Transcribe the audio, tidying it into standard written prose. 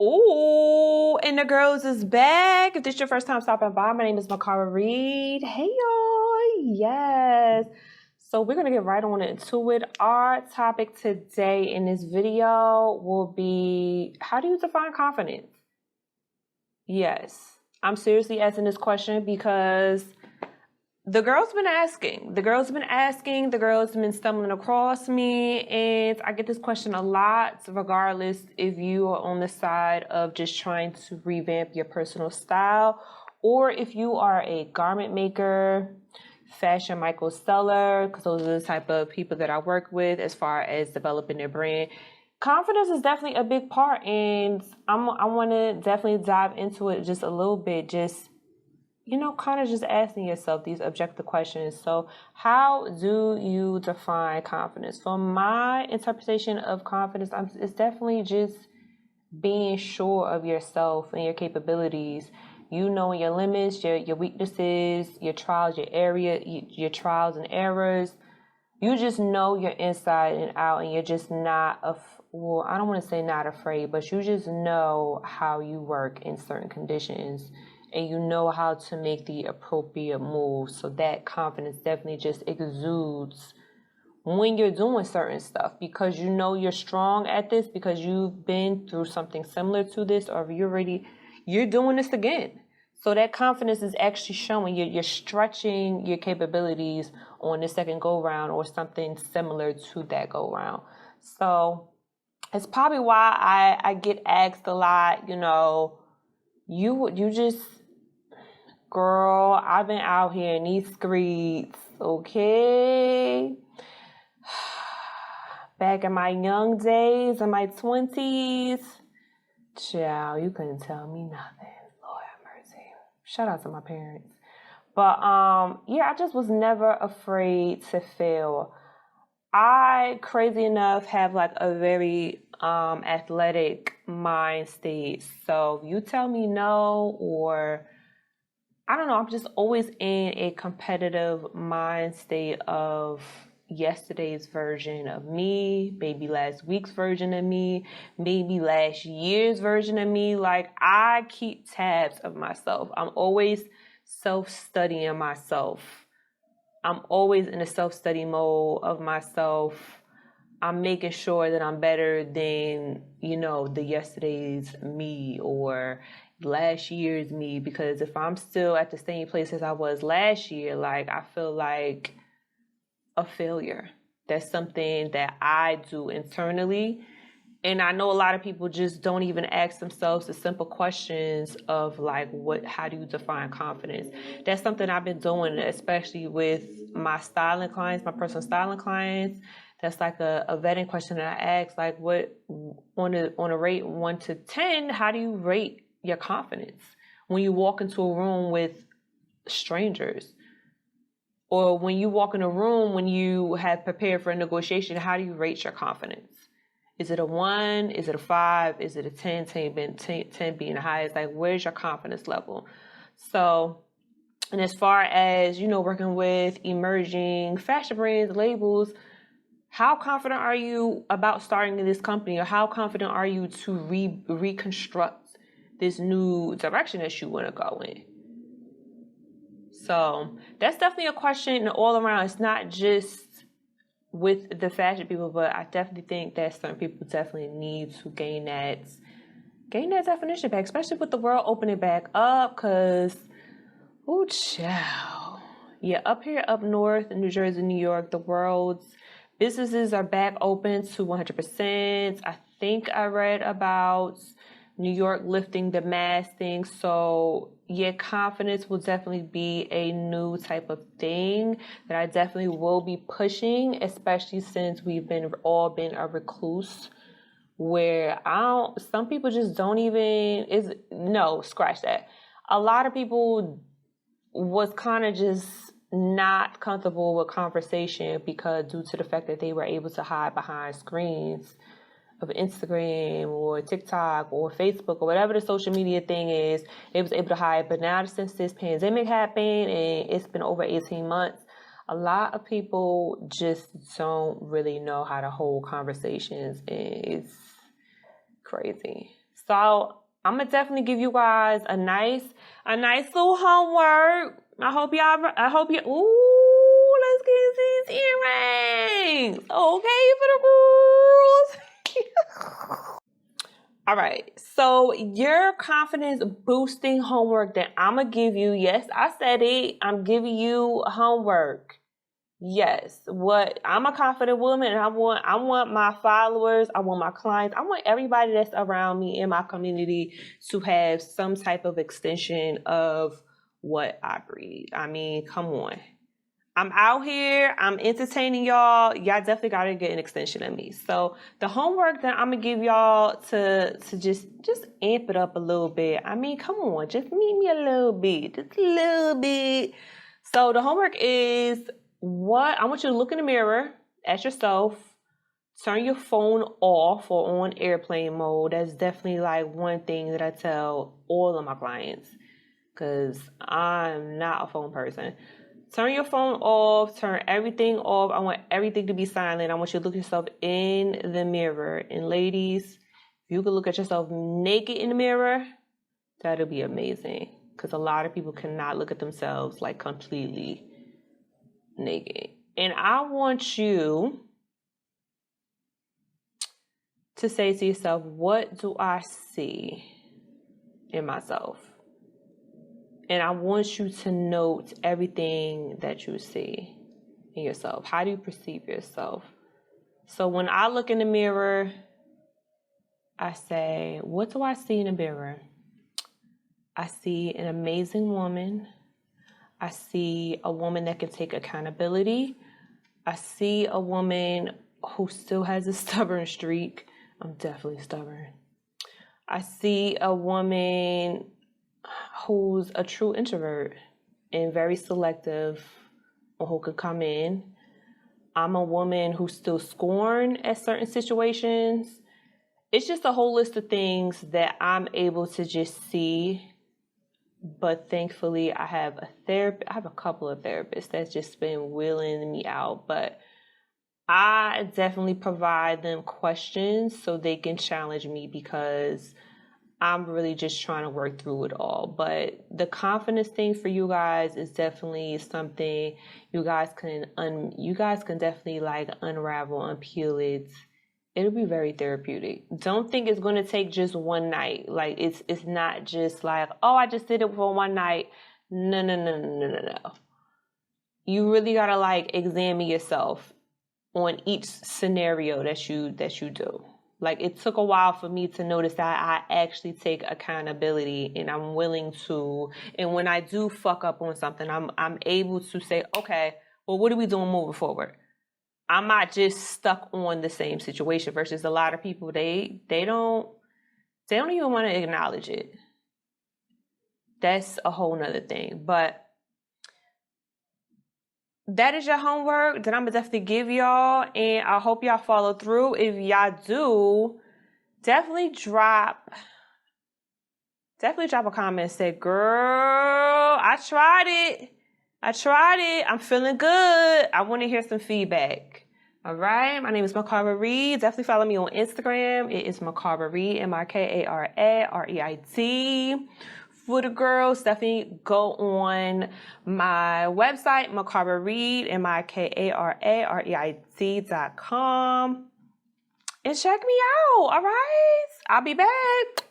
Ooh, and the girls is back. If this is your first time stopping by, my name is Mikara Reid. Hey y'all, yes. So we're gonna get right on into it. Our topic today in this video will be, how do you define confidence? Yes, I'm seriously asking this question because the girls been asking. The girls been stumbling across me, and I get this question a lot, regardless if you are on the side of just trying to revamp your personal style, or if you are a garment maker, fashion micro seller, because those are the type of people that I work with as far as developing their brand. Confidence is definitely a big part, and I want to definitely dive into it just a little bit, just kind of just asking yourself these objective questions. So, how do you define confidence? From my interpretation of confidence, it's definitely just being sure of yourself and your capabilities. You knowing your limits, your weaknesses, your trials, your trials and errors. You just know your inside and out, and you're just not I don't want to say not afraid, but you just know how you work in certain conditions, and you know how to make the appropriate moves. So that confidence definitely just exudes when you're doing certain stuff, because you know you're strong at this, because you've been through something similar to this, or you're doing this again. So that confidence is actually showing you're stretching your capabilities on the second go round or something similar to that go round. So it's probably why I get asked a lot, you just, girl, I've been out here in these streets, okay? Back in my young days, in my 20s, child, you couldn't tell me nothing. Lord have mercy. Shout out to my parents. But I just was never afraid to fail. I, crazy enough, have like a very athletic mind state. So if you tell me no, or I don't know, I'm just always in a competitive mind state of yesterday's version of me, maybe last week's version of me, maybe last year's version of me. Like, I keep tabs of myself. I'm always self-studying myself. I'm always in a self-study mode of myself. I'm making sure that I'm better than, the yesterday's me or last year's me, because if I'm still at the same place as I was last year, like, I feel like a failure. That's something that I do internally. And I know a lot of people just don't even ask themselves the simple questions of like, how do you define confidence? That's something I've been doing, especially with my styling clients, my personal styling clients. That's like a vetting question that I ask, like, what on a rate 1 to 10, how do you rate your confidence when you walk into a room with strangers? Or when you walk in a room, when you have prepared for a negotiation, how do you rate your confidence? Is it a 1? Is it a 5? Is it a 10? 10 being the highest. Like, where's your confidence level? So, and as far as, working with emerging fashion brands, labels, how confident are you about starting this company? Or how confident are you to reconstruct this new direction that you want to go in? So that's definitely a question all around. It's not just with the fashion people, but I definitely think that certain people definitely need to gain that definition back, especially with the world opening back up, because, oh, child. Yeah, up here, up north in New Jersey, New York, the world's businesses are back open to 100%. I think I read about New York lifting the mask thing. So yeah, confidence will definitely be a new type of thing that I definitely will be pushing, especially since we've all been a recluse, where some people just don't even, scratch that. A lot of people was kind of just not comfortable with conversation because due to the fact that they were able to hide behind screens of Instagram or TikTok or Facebook or whatever the social media thing is, it was able to hide. But now, since this pandemic happened and it's been over 18 months, a lot of people just don't really know how to hold conversations, and it's crazy. So I'm gonna definitely give you guys a nice little homework. I hope you, ooh, let's get these earrings. Okay for the girls. All right, so your confidence boosting homework that I'm gonna give you, yes, I said it, I'm giving you homework. Yes, I'm a confident woman, and I want my followers, I want my clients, I want everybody that's around me in my community to have some type of extension of what I breathe. I mean, come on. I'm out here, I'm entertaining y'all. Y'all definitely gotta get an extension of me. So the homework that I'm gonna give y'all to just amp it up a little bit. I mean, come on, just meet me a little bit, just a little bit. So the homework is I want you to look in the mirror at yourself, turn your phone off or on airplane mode. That's definitely like one thing that I tell all of my clients, because I'm not a phone person. Turn your phone off, turn everything off. I want everything to be silent. I want you to look yourself in the mirror. And ladies, if you could look at yourself naked in the mirror, that'll be amazing. Because a lot of people cannot look at themselves like completely naked. And I want you to say to yourself, what do I see in myself? And I want you to note everything that you see in yourself. How do you perceive yourself? So when I look in the mirror, I say, what do I see in the mirror? I see an amazing woman. I see a woman that can take accountability. I see a woman who still has a stubborn streak. I'm definitely stubborn. I see a woman who's a true introvert and very selective on who could come in. I'm a woman who's still scorned at certain situations. It's just a whole list of things that I'm able to just see. But thankfully, I have a couple of therapists that's just been wheeling me out. But I definitely provide them questions so they can challenge me, because I'm really just trying to work through it all. But the confidence thing for you guys is definitely something you guys can definitely like unravel, unpeel it. It'll be very therapeutic. Don't think it's going to take just one night. Like it's not just like, oh, I just did it for one night. No. You really got to like examine yourself on each scenario that you do. Like, it took a while for me to notice that I actually take accountability and I'm willing to, and when I do fuck up on something, I'm able to say, okay, well, what are we doing moving forward? I'm not just stuck on the same situation, versus a lot of people, they don't even want to acknowledge it. That's a whole nother thing. But that is your homework that I'm gonna definitely give y'all, and I hope y'all follow through. If y'all do, definitely drop a comment and say, girl, I tried it. I'm feeling good. I want to hear some feedback. All right. My name is Mikara Reid. Definitely follow me on Instagram. It is Mikara Reid, MIKARA REIT. For the girls, definitely go on my website, Mikara Reid, MIKARA REIT.com, and check me out. All right. I'll be back.